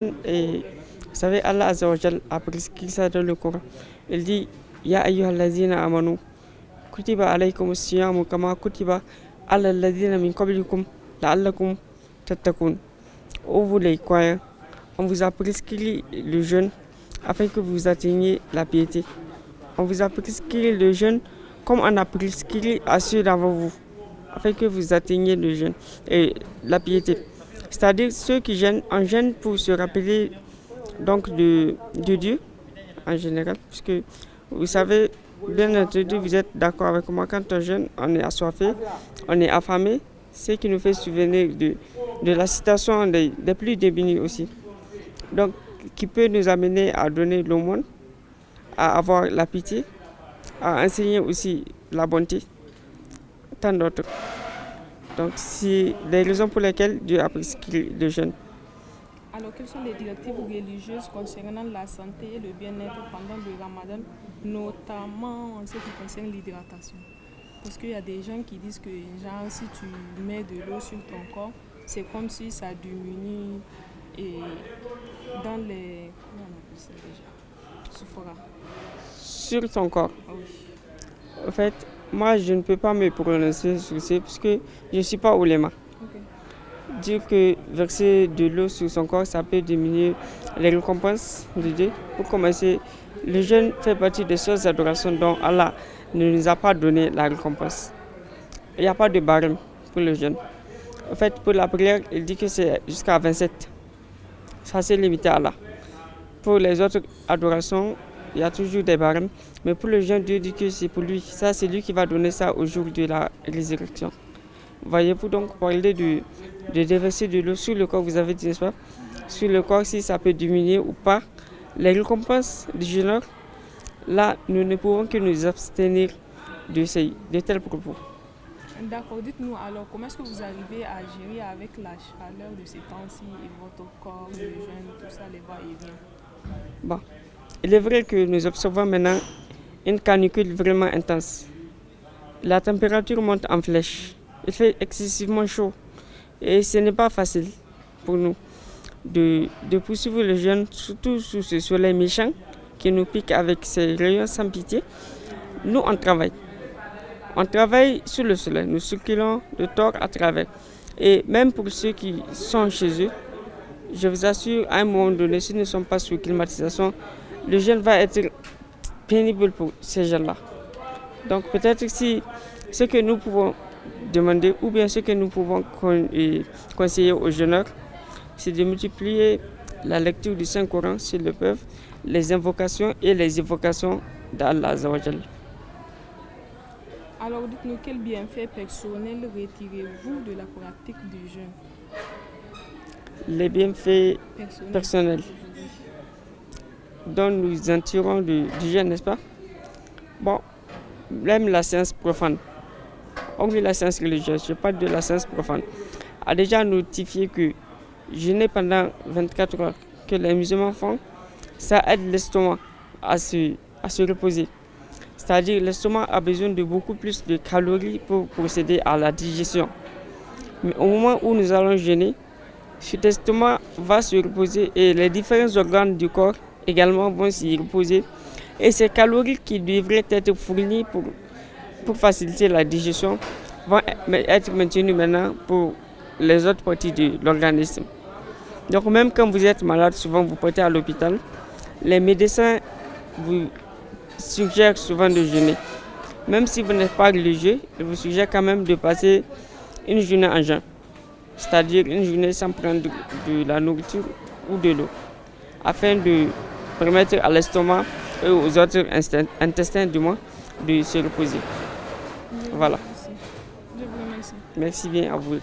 Et vous savez, Allah Azza wa Jal a prescrit ça dans le Coran. Il dit Ya ayyuhallazina amanu kutiba alaykum siyamu kama kutiba ala alladhina min qablikum la'allakum tattaqun. Ô vous les croyants, on vous a prescrit le jeûne afin que vous atteigniez la piété. On vous a prescrit le jeûne comme on a prescrit à ceux d'avant vous, afin que vous atteigniez le jeûne et la piété. C'est-à-dire ceux qui jeûnent, en jeûne pour se rappeler donc de Dieu en général, puisque vous savez, bien entendu, vous êtes d'accord avec moi, quand on jeûne, on est assoiffé, on est affamé, ce qui nous fait souvenir de la situation des plus démunis aussi. Donc, qui peut nous amener à donner l'aumône, à avoir la pitié, à enseigner aussi la bonté, tant d'autres. Donc, c'est les raisons pour lesquelles Dieu a prescrit le jeûne. Alors, quelles sont les directives religieuses concernant la santé et le bien-être pendant le Ramadan, notamment en ce qui concerne l'hydratation? Parce qu'il y a des gens qui disent que, genre, si tu mets de l'eau sur ton corps, c'est comme si ça diminue et dans les... Comment on appelle ça déjà? Souffra. Sur ton corps. Ah oui. En fait, moi, je ne peux pas me prononcer sur ça parce que je ne suis pas ouléma. Okay. Dire que verser de l'eau sur son corps, ça peut diminuer les récompenses de Dieu. Pour commencer, le jeûne fait partie des seules adorations dont Allah ne nous a pas donné la récompense. Il n'y a pas de barème pour le jeûne. En fait, pour la prière, il dit que c'est jusqu'à 27. Ça, c'est limité à Allah. Pour les autres adorations, il y a toujours des barèmes. Mais pour le jeûne, Dieu dit que c'est pour lui. Ça, c'est lui qui va donner ça au jour de la résurrection. Voyez-vous donc parler de déverser de l'eau sur le corps, vous avez dit, n'est-ce pas? Sur le corps, si ça peut diminuer ou pas. Les récompenses du jeûneur, là, nous ne pouvons que nous abstenir de tels propos. D'accord, dites-nous alors, comment est-ce que vous arrivez à gérer avec la chaleur de ces temps-ci et votre corps, le jeûne, tout ça, les va-et-vient? Bon, il est vrai que nous observons maintenant une canicule vraiment intense. La température monte en flèche. Il fait excessivement chaud et ce n'est pas facile pour nous de poursuivre le jeûne, surtout sous ce soleil méchant qui nous pique avec ses rayons sans pitié. Nous, on travaille. On travaille sous le soleil, nous circulons de tort à travers. Et même pour ceux qui sont chez eux, je vous assure, à un moment donné, s'ils ne sont pas sous climatisation, le jeûne va être pénible pour ces gens-là. Donc peut-être si ce que nous pouvons demander, ou bien ce que nous pouvons conseiller aux jeûneurs, c'est de multiplier la lecture du Saint-Coran s'ils le peuvent, les invocations et les évocations d'Allah Azza wa Jal. Alors dites-nous, quel bienfait personnel retirez-vous de la pratique du jeûne? Les bienfaits personnels dont nous en tirons du jeûne, n'est-ce pas? Bon, même la science profane, hormis la science religieuse, je parle de la science profane, a déjà notifié que jeûner pendant 24 heures que les musulmans font, ça aide l'estomac à se reposer. C'est-à-dire l'estomac a besoin de beaucoup plus de calories pour procéder à la digestion. Mais au moment où nous allons jeûner, cet estomac va se reposer et les différents organes du corps également vont s'y reposer. Et ces calories qui devraient être fournies pour faciliter la digestion vont être maintenues maintenant pour les autres parties de l'organisme. Donc même quand vous êtes malade, souvent vous partez à l'hôpital, les médecins vous suggèrent souvent de jeûner. Même si vous n'êtes pas religieux, ils vous suggèrent quand même de passer une journée en jeûne. C'est-à-dire une journée sans prendre de la nourriture ou de l'eau, afin de permettre à l'estomac et aux autres intestins du moins de se reposer. Voilà. Je vous remercie. Merci bien à vous.